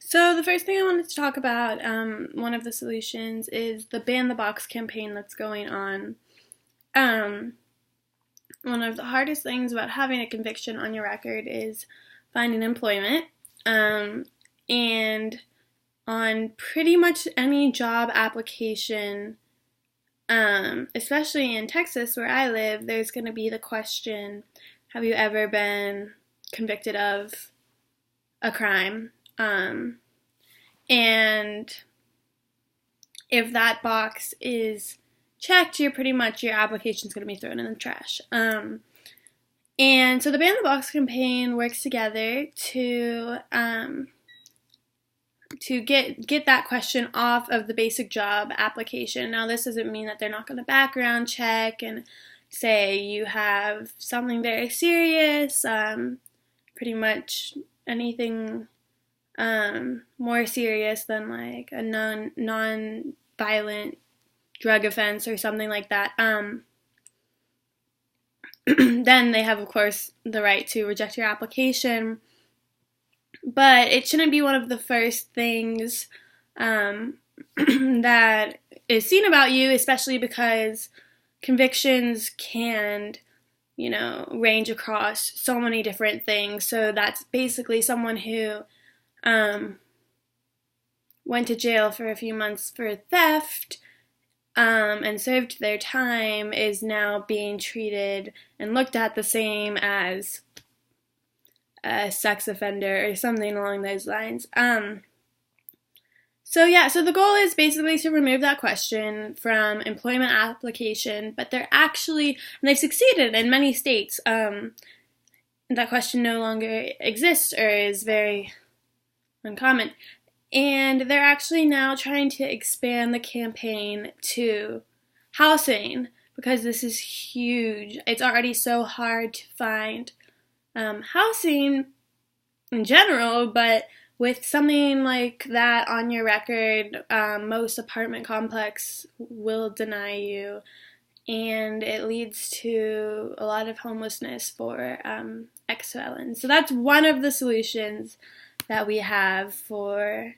So the first thing I wanted to talk about, one of the solutions is the Ban the Box campaign that's going on. Um, One of the hardest things about having a conviction on your record is finding employment. And on pretty much any job application, especially in Texas where I live, there's going to be the question, have you ever been convicted of a crime? And if that box is checked, your application's going to be thrown in the trash. And so the Ban the Box campaign works together to get that question off of the basic job application. Now, this doesn't mean that they're not going to background check and say you have something very serious, pretty much anything more serious than like a non-violent drug offense or something like that. Then they have, of course, the right to reject your application. But it shouldn't be one of the first things that is seen about you, especially because convictions can, range across so many different things. So that's basically someone who went to jail for a few months for theft and served their time is now being treated and looked at the same as a sex offender or something along those lines. So the goal is basically to remove that question from employment application, but and they've succeeded in many states. That question no longer exists or is very uncommon. And they're actually now trying to expand the campaign to housing because this is huge. It's already so hard to find housing in general, but with something like that on your record, most apartment complex will deny you, and it leads to a lot of homelessness for ex-felons. So that's one of the solutions that we have for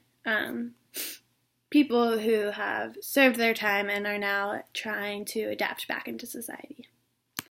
people who have served their time and are now trying to adapt back into society.